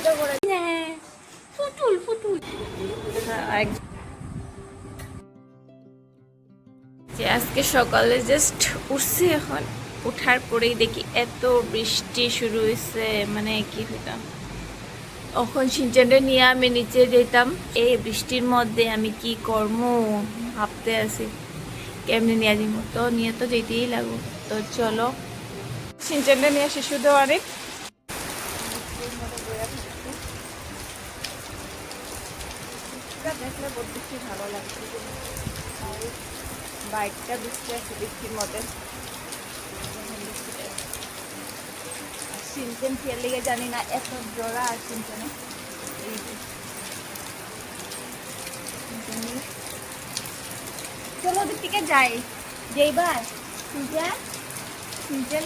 শুধু করে ফুটুল ফুটুল যে আজকে সকালে জাস্ট উঠছি, এখন উঠার পরেই দেখি এত বৃষ্টি শুরু হয়েছে, মানে কি হইতাম এখন সিনচানটা নিয়ে আমি নিচে যেতাম। এই বৃষ্টির মধ্যে আমি কি কর্ম ভাবতে আছি কেমনি নিয়ে যাবো, তো নিয়ে তো যেতেই লাগবো। তো চলো সিনচানটা নিয়ে আসি শুধু অনেক দেখলে বহুত বেশি ভালো লাগছে। বাইকটা বৃষ্টি আছে বৃষ্টির মধ্যে, সিনচেন খেয়ে লেগে জানি না এত জোড়া আর সিনচেনে। চলো ওদের দিকে যাই যেইবার সিনচেন সিনচেন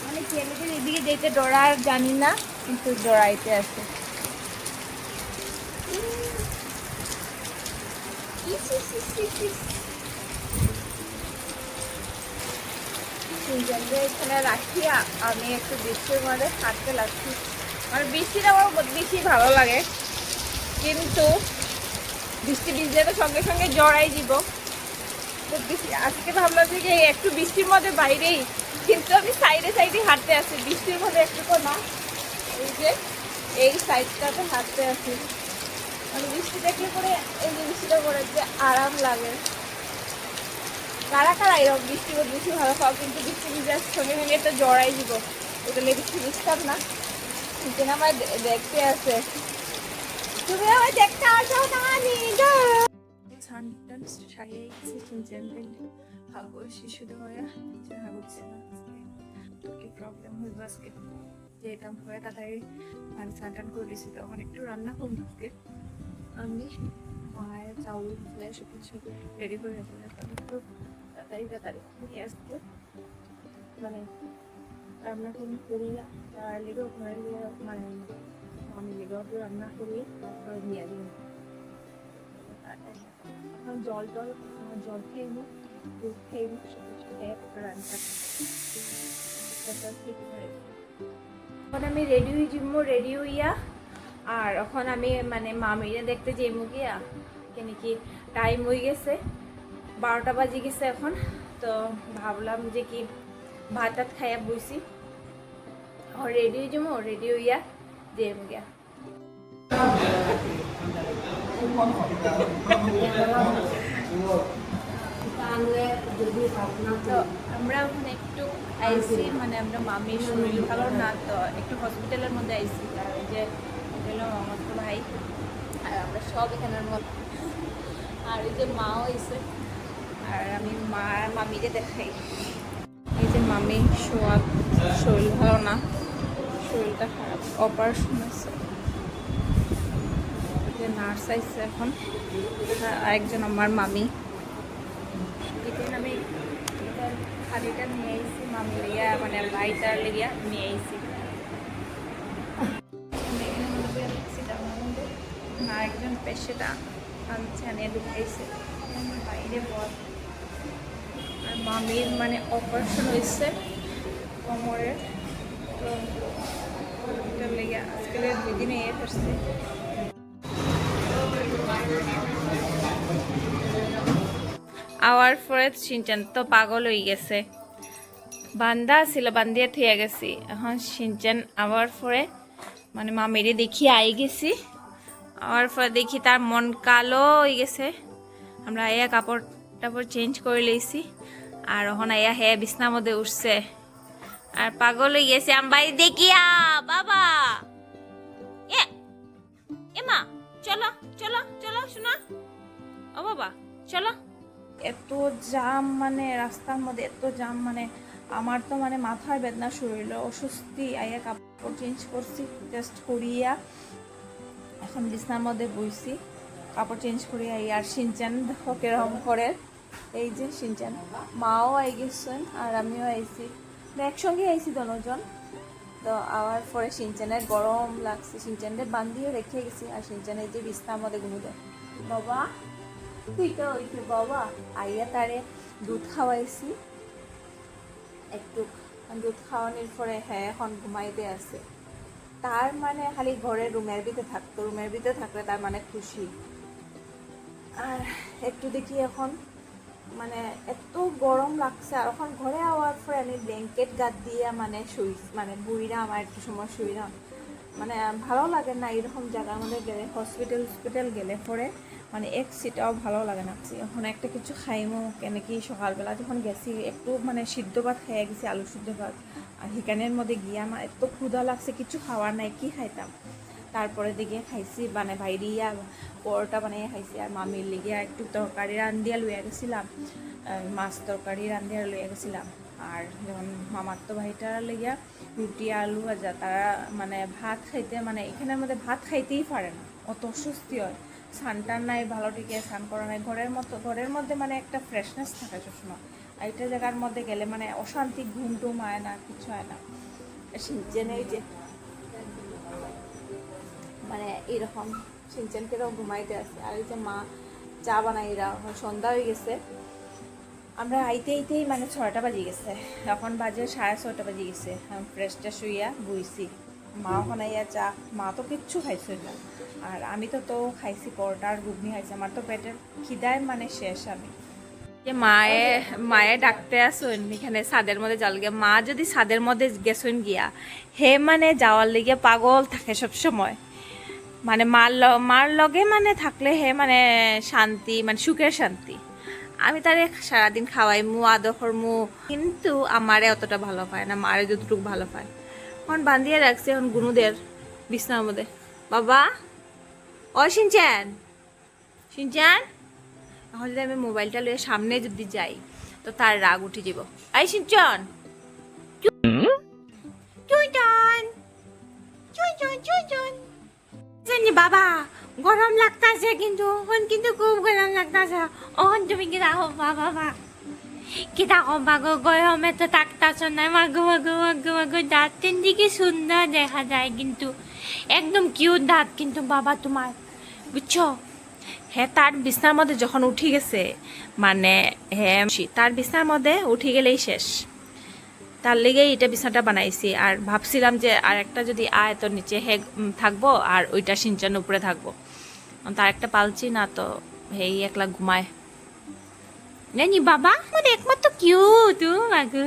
মানে খেয়ে এদিকে যেতে ডরা আর জানি না, কিন্তু ডরাইতে আছে। এখানে রাখি আমি একটু বৃষ্টির মধ্যে হাঁটতে লাগছি। মানে বৃষ্টিটা আমার বেশি ভালো লাগে, কিন্তু বৃষ্টি ভিজলে তো সঙ্গে সঙ্গে জড়াই দিব। তো আজকে ভাবলাম যে একটু বৃষ্টির মধ্যে বাইরেই, কিন্তু আমি সাইডে সাইডে হাঁটতে আসি বৃষ্টির মধ্যে একটুকু না, এই যে এই সাইডটাতে হাঁটতে আসি। মানে বৃষ্টি দেখলে পরে এই যে বৃষ্টিটা পরে যে আরাম লাগে। কারা কারা এরকম বৃষ্টি বেশি ভালো খাও, কিন্তু বৃষ্টি ভিজার সঙ্গে সঙ্গে একটা জড়াই দিব, ওটা বৃষ্টি বুঝতাম না, কিন্তু আমার দেখতে আছে। তুমি আমার দেখতে আসো না নিগো সানটান সারিয়ে গেছে সিনচেন হাগো শিশু দেওয়া যে হাগুচ্ছে না। তো কি প্রবলেম হইব আজকে, যে এটা হয়ে তাড়াতাড়ি মানে সানটান করে দিয়েছি। তখন একটু রান্না করবো আজকে আমি, মায়ের চাউল ফ্লেশ কিছু রেডি করে রেখে একটু তাড়াতাড়ি তাড়াতাড়ি নিয়ে আসতে, মানে রান্না করি তার লেগেও ঘরে নিয়ে, মানে আমি লেগেও রান্না করি তারপরে নিয়ে আসবো। এখন জল খেয়ে নিই, দুধ খেয়ে নিই, রান্না এখন আমি রেডি হয়ে যাবো, রেডি হইয়া আর এখন আমি মানে মামিরে দেখতে যাইমু গিয়া, কেন কি টাইম হয়ে গেছে 12টা বাজে গেছে এখন। তো ভাবলাম যে কি ভাত টাত খাইয়া বইছি, রেডি হয়ে যাবো, রেডি হইয়া যাইমু গিয়া। তো আমরা ওখানে একটু আইসি, মানে আমরা মামির শরীর ভালো না, তো একটু হসপিটালের মধ্যে আইসি, কারণ যে আমার তো ভাই আর আমরা সব এখানের মধ্যে, আর এই যে মাও আইসে, আর আমি মামিকে দেখাই। এই যে মামি সোয়াদ, শরীর ভালো না, শরীরটা খারাপ, অপারেশন আছে। যে নার্স আইসে এখন, আরেকজন আমার মামি। এখানে আমি হাড়িটা নিয়ে আইসি মামি লিয়া, মানে ভাইটার লিয়া নিয়ে আইসি। আরেকজন পেশেন্ট আনছে, আনিয়ে ঢুকাইছে বাইরে বল। আর মামির মানে অপারেশন হয়েছে কোমরের, তো ওটার লেগে আজকে 2 দিনে এ করছে। আওয়ার পরে সিনচান তো পাগল হয়ে গেছে, বান্ধা ছিল বান্ধিয়া থইয়া গেছি। এখন সিনচান আওয়ার পরে মানে মামিরে দেখি আই গেছি, আওয়ার পরে দেখি তার মন কালো হয়ে গেছে। আমরা আয়া কাপড় টাপড় চেঞ্জ করে লইছি, আর এখন আয়া হে বিছনার মধ্যে উঠছে আর পাগল হয়ে গেছে। আমি বাড়ি দেখিয়া বাবা এ মা চলো চলো চলো শোনা, ও বাবা চলো। এত জাম, মানে রাস্তার মধ্যে এত জাম, মানে আমার তো মানে মাথার বেদনা শুরু হইলো, অস্বস্তি। আইয়া কাপড় চেঞ্জ করছি জাস্ট করিয়া, এখন বিছনার মধ্যে বইছি কাপড় চেঞ্জ করি। আর সিনচান দেখো কিরকম করে, এই যে সিনচান মাও আই গেছেন আর আমিও আইছি, একসঙ্গে আইছি দুজন। তো আওয়ার পরে সিনচানের গরম লাগছে, সিনচানের বান্ধিও রেখে গেছি, আর সিনচানের যে বিছনার মধ্যে ঘুমিয়ে বাবা তুই তো ওইতে বাবা। আইয়া তারে দুধ খাওয়াইছি একটু, দুধ খাওয়ানোর পরে হ্যাঁ এখন ঘুমাইতে আছে। তার মানে খালি ঘরে রুমের ভিতরে থাকতো, রুমের ভিতরে থাকলে তার মানে খুশি। আর একটু দেখি এখন মানে এত গরম লাগছে, আর এখন ঘরে আওয়ার পরে আমি ব্ল্যাঙ্কেট গাদ দিয়ে মানে শুই, মানে বুড়িরা আমার একটু সময় শুইলাম। মানে ভালো লাগে না এরকম জায়গার মধ্যে গেলে, হসপিটাল গেলে পরে মানে এক সিটাও ভালো লাগে না। এখন একটা কিছু খাইমো কেন কি, সকালবেলা যখন গেছি একটু মানে সিদ্ধ ভাত খাইয়া গেছি, আলু সিদ্ধ ভাত, আর হিকানের মধ্যে গিয়ে আমার এত ক্ষুধা লাগছে, কিছু খাওয়ার নাই, কি খাইতাম। তারপরে দিকে খাইছি মানে বাইরিয়া পরোটা বানিয়ে খাইছি, আর মামির লিগিয়া একটু তরকারি রান্ধিয়া লইয়া গেছিলাম, মাছ তরকারি রান্ধিয়া লইয়া গেছিলাম। আর যেমন মামার তো ভাইটার লেগিয়া রুটি আলু ভাজা, তারা মানে ভাত খাইতে মানে এখানের মধ্যে ভাত খাইতেই পারে না, অত অস্বস্তি হয়। স্নান নাই ভালো, টিকে স্নান করা নাই, ঘরের মধ্যে মানে একটা ফ্রেশনেস থাকে সবসময়। আর একটা জায়গার মধ্যে গেলে মানে অশান্তি, ঘুম টুম হয় না, কিছু হয় না। জেনে যে মানে এরকম সিনচেনকেও ঘুমাইতে আছে, আর এই যে মা চা বানাইরা, সন্ধ্যা হয়ে গেছে। আমরা আইতেই মানে 6টা বাজে গেছে, এখন বাজে 6:30 বাজে গেছে। ফ্রেশটা শুইয়া বইছি, মা বানাইয়া চা, মা তো কিচ্ছু খাইছে না। আর আমি তো খাইছি পরোটা আর ঘুগনি খাইছি, আমার তো পেটের খিদায় মানে শেষ। আমি যে মায়ে ডাকতে আসুন এখানে ছাদের মধ্যে যাওয়ার গিয়া, মা যদি ছাদের মধ্যে গেছুন গিয়া, হে মানে যাওয়ার লিগে পাগল থাকে সব সময়। মানে মার লগে মানে থাকলে হে মানে শান্তি, মানে সুখের শান্তি। আমি তারে সারাদিন খাওয়াই মু, আদর করমু, কিন্তু আমারে অতটা ভালো পায় না, মারে যতটুকু ভালো পায়। এখন বান্ধিয়ে রাখছে এখন গুনুদের বিছনার মধ্যে। বাবা, ও সিনচান, এখন যদি আমি মোবাইলটা লয়ে সামনে যদি যাই তো তার রাগ উঠে যাব। আই সিনচান, জানি বাবা গরম লাগতাছে, কিন্তু খুব গরম লাগতাছে। ওহন তুমি কি রাখো বাবা, কি থাকো বাগো, গরমে তো থাকতাছ না, মাগো দাঁতের দিকে সুন্দর দেখা যায়, কিন্তু একদম কিউট দাঁত কিন্তু বাবা তোমার, বুঝছো? হ্যাঁ, তার বিছনার মধ্যে যখন উঠি গেছে মানে হ্যাঁ, তার বিছনার মধ্যে উঠি গেলেই শেষ। তার লেগেই এটা বিছানাটা বানাইছি। আর ভাবছিলাম যে আর একটা যদি আয় তো নিচে থাকবো, আর ওইটা সিনচান উপরে থাকবো। তার একটা পালছি না তো, হেই একলা ঘুমায় জানি বাবা, মানে একমাত্র কিউট মাগো,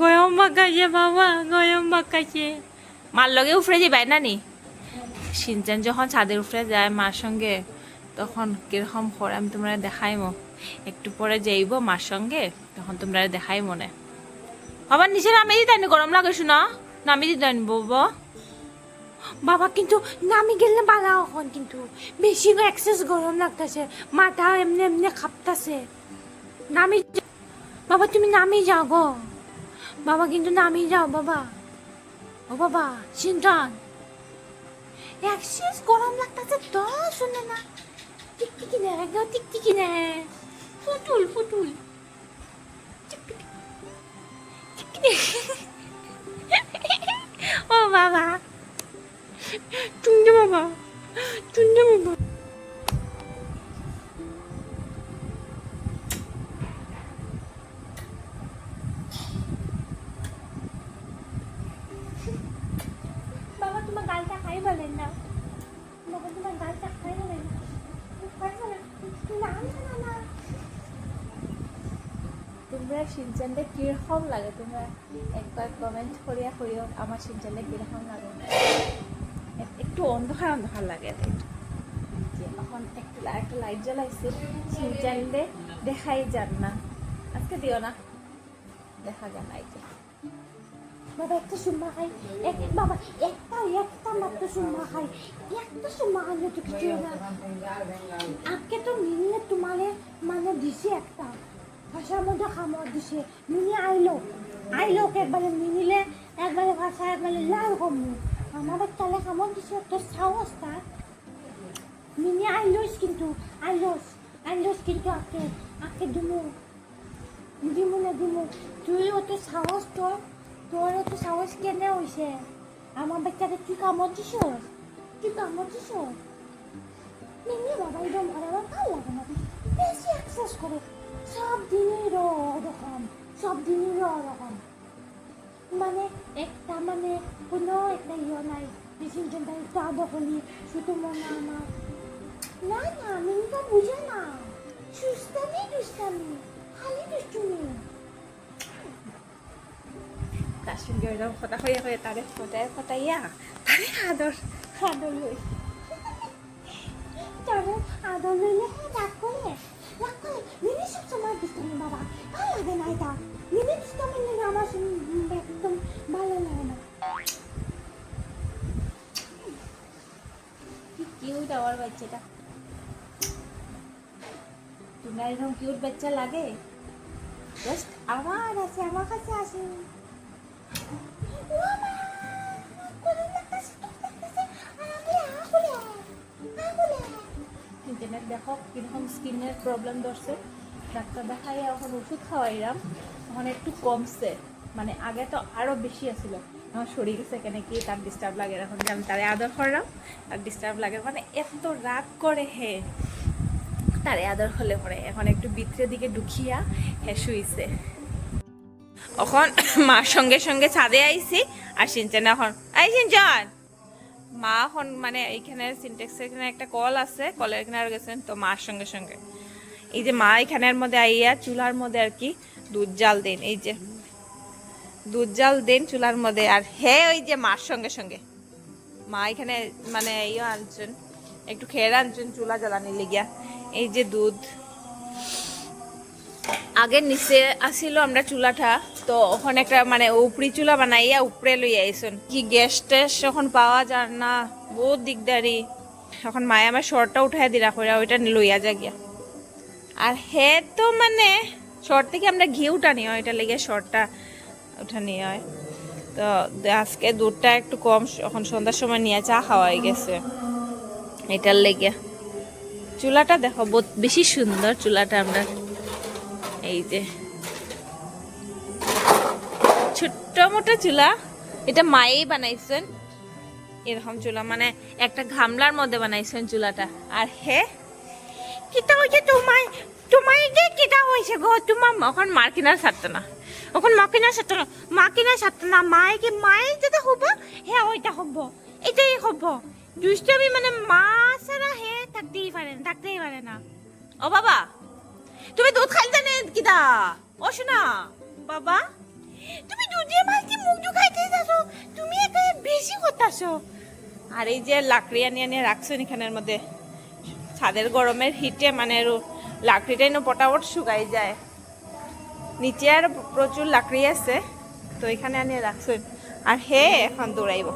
গরম বাকাছে বাবা, গরম বাকাছে। মার লগে উপরে যাবাই না নি, সিনচান যখন ছাদের উপরে যায় মার সঙ্গে, তখন কিরকম করে আমি তোমরা দেখাইমো। একটু পরে যাইব মার সঙ্গে, তখন তোমরা দেখাই মনে। বাবা নিচে নামিয়ে দিতে গরম লাগে, শোনা নামিয়ে দিতে বাবা। বাবা কিন্তু নামি গেলে বালা, এখন কিন্তু বেশি এক্সেস গরম লাগতেছে, মাথা এমনি খাপতাছে। নামি বাবা, তুমি নামি যাও গো বাবা, কিন্তু নামি যাও বাবা। ও বাবা সিনচান, এক্সেস গরম লাগতেছে তো, শুনে না, টিকটিকি নে একদম, টিকটিকি নে, ফুটুল ও বাবা, টুন্ডে বাবা। বাবা তোমার গালটা খাই বলেন না, বাবা তোমার গালটা খাই বলেন না, না। তোমরা সিনচানটা কিরকম লাগে, তোমরা একবার কমেন্ট করিয়া করিও আমার সিনচানটা কিরকম লাগে। একটু অন্ধকার লাগে। এখন একটা লাইট জ্বালাইছে, সিনচানটা দেখাই যান না, আজকে দিও না, দেখা যান না। বাবা একটা সুম্মা খাই, বাবা একটা মাত্র সুম্মা খাই, একটা সুম্মা খাইলে তো কিছু না। আজকে তো মিনিয়ে তোমারে মানে দিছি একটা ভাষার মধ্যে খামর দিছে, মিনি আইলো একবারে মিনিলে একবারে ভাষা একবারে লাল কমু, আমার তালে খামর দিছে, তোর সাহস তার। মিনি আইলোস কিন্তু কিন্তু আকে দিমু না তুই অত সাহস, তোর তো সাহস কেনে হয়েছে? আমার বাচ্চাকে তুই কামড় দিস? মিনি বাবা একদম আমার ভালো লাগে না, বেশি এক্সারসাইজ করে, সব দিনই ওরকম। মানে একটা মানে কোনো একটা ইয়ে নাই ডিসিশনটা একটু আদর করি শুধু মনে আমার না না আমি তো বুঝে না সুস্তামি দুস্তামি খালি দুষ্টুমি তার সঙ্গে ওইরকম কথা হয়ে হয়ে তারে ফটাইয়া তারে আদর লই তবে আদর লইলে রাগ করে মিনি সবসময় দুষ্টামি বাবা ভালো লাগে না এটা মিনি দুষ্টামি নিলে আমার একদম ভালো লাগে না কি কিউট আমার বাচ্চাটা তোমার এরকম কিউট বাচ্চা লাগে জাস্ট আমার আছে আমার কাছে আসে ইন্টারনেট দেখো কিরকম স্কিনের প্রবলেম ধরছে ডাক্তার দেখাই এখন ওষুধ খাওয়াইলাম এখন একটু কমছে মানে আগে তো আরও বেশি আছিল আমার শরীর গেছে কেন কি তার ডিস্টার্ব লাগে এখন যে আমি তারে আদর করলাম তার ডিস্টার্ব লাগে মানে এত রাগ করে হে তারে আদর হলে পরে এখন একটু ভিতরের দিকে ঢুকিয়া হে শুইছে এখন মার সঙ্গে সঙ্গে ছাদে আইছি আর সিনচান এখন আই সিনচান মা এখন মানে এইখানে সিনটেক্সের এখানে একটা কল আছে কলের এখানে আর গেছেন তো মার সঙ্গে সঙ্গে এই যে মা এখানের মধ্যে আইয়া চুলার মধ্যে আর কি দুধ জাল দেন এই যে দুধ জাল দেন চুলার মধ্যে আর হে ওই যে মার সঙ্গে সঙ্গে মা এখানে মানে ইয়ে আনছেন একটু খেয়ে আনছেন চুলা জ্বালানি লেগিয়া এই যে দুধ আগে নিচে আসিল আমরা চুলাটা তো ওখানে একটা মানে উপরি চুলা বানাইয়া উপরে লই আইসন কি গ্যাস ট্যাস এখন পাওয়া যায় না বহুত দিকদারি এখন মায়ে আমার শর্টটা উঠাই দিলা করে ওইটা লইয়া যা গিয়া আর হে তো মানে শর্ট থেকে আমরা ঘি উঠানি হয় এটা লেগে শর্টটা উঠানি হয় তো আজকে দুধটা একটু কম এখন সন্ধ্যার সময় নিয়ে চা খাওয়াই গেছে এটার লেগে চুলাটা দেখো বহুত বেশি সুন্দর চুলাটা আমরা এই যে ছোট্ট মোটো চুলা এটা মায়েই বানাইছেন এরকম চুলা মানে একটা গামলার মধ্যে বানাইছেন চুলাটা আর হে কিটা হইছে তোমায় তোমায় যে কিটা হইছে গো তোমার এখন মার কিনার ছাড়তো না এখন মা কিনার ছাড়তো না মা কিনার ছাড়তো না মায়ের যেটা হবো হ্যাঁ ওইটা হবো এটাই হবো দুষ্টামি মানে মা ছাড়া হে থাকতেই পারে না ও বাবা তুমি দুধ খাইতে নেই কিদা ও শোনা বাবা তুমি দুধ দিয়ে মালতি মুখ খাইতে যাচ্ছ তুমি একা বেশি করতেছো আর এই যে লাকড়ি আনিয়ে রাখছেন এখানের মধ্যে ছাদের গরমের হিটে মানে লাকড়িটাই না পটাপট শুকাই যায় নিচে আর প্রচুর লাকড়ি আছে তো এখানে আনিয়ে রাখছেন আর হে এখন দৌড়াইব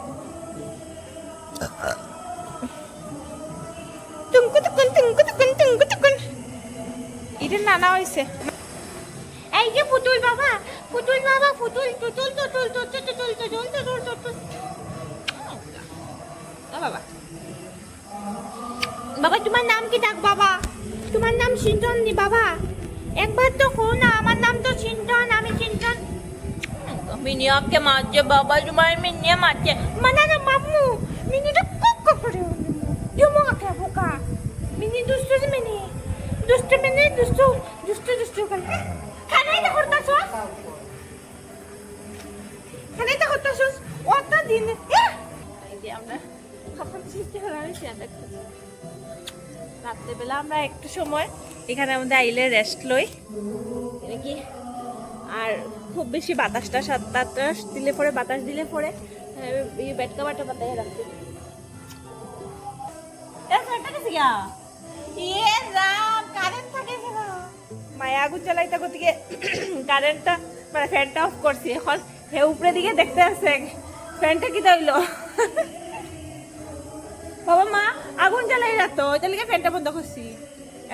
এটা নানা হয়েছে এই যে পুতুল বাবা পুতুল বাবা বাবা তোমার নাম কি ডাক বাবা তোমার নাম সিন্টন নি বাবা একবার তো কো না আমার নাম তো সিন্টন আমি সিন্টন মিনিয়াকে মারছে বাবা তোমার মিনিয়া মারছে মানে না মাম্মু মিনিটা কক করে জমা কে বোকা মিনি দুষ্টু করে খানাই তো করতাছস অত দিন এই যে আমরা খাবার চিন্তা করেছি রাত্রেবেলা আমরা একটু সময় এখানে আমাদের আইলে রেস্ট লই কি আর খুব বেশি বাতাসটা বাতাস দিলে পরে এই বেড কাভারটা পাতায় রাখছি মায়া আগুন জ্বালাইতে গতিকে কারেন্টটা মানে ফ্যানটা অফ করছি এখন হে উপরে দিকে দেখতে আসছে ফ্যানটা কি হইল বাবা মা আগুন জ্বালাই রাখতো ওইটা লিগে ফ্যানটা বন্ধ করছি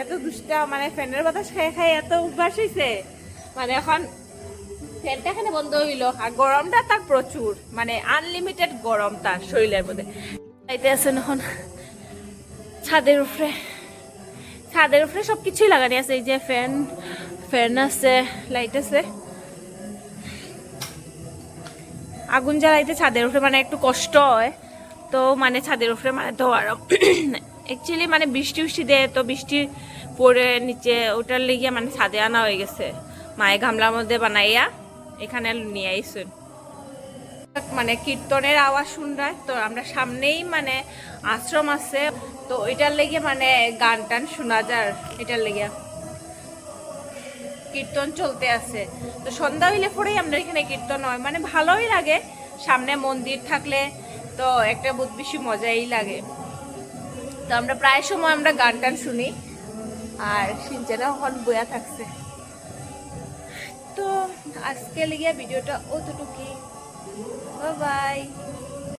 এত দুষ্টা মানে ফ্যানের বাতাস খাই এত উদ্ভাস হয়েছে মানে এখন ফ্যানটা এখানে বন্ধ হইলো আর গরমটা তার প্রচুর মানে আনলিমিটেড গরম তার শরীরের মধ্যে যাইতে আছেন এখন ছাদের উপরে সবকিছুই লাগানি আছে এই যে ফ্যান আছে লাইট আছে আগুন জ্বালাইতে ছাদের উপরে মানে একটু কষ্ট হয় তো মানে ছাদের উপরে মানে তো আর অ্যাকচুয়ালি মানে বৃষ্টি দেয় তো বৃষ্টি পড়ে নিচে ওটার লেগে মানে ছাদে আনা হয়ে গেছে মায়ে গামলার মধ্যে বানাইয়া এখানে নিয়ে আইসুন মানে কীর্তনের আওয়াজ শুনরায় তো আমরা সামনেই মানে আশ্রম আছে, তো এটার লেগে মানে গান টান শোনা যায়, এটার লেগে কীর্তন চলতে আছে। তো সন্ধ্যা হইলে পরেই আমরা এখানে কীর্তন হয়, মানে ভালোই লাগে, সামনে মন্দির থাকলে তো একটা বহুত বেশি মজাই লাগে। তো আমরা প্রায় সময় আমরা গান টান শুনি, আর সিনচেনা এখন বয়া থাকছে। তো আজকে লেগে ভিডিওটা অতটুকুই, বাই বাই।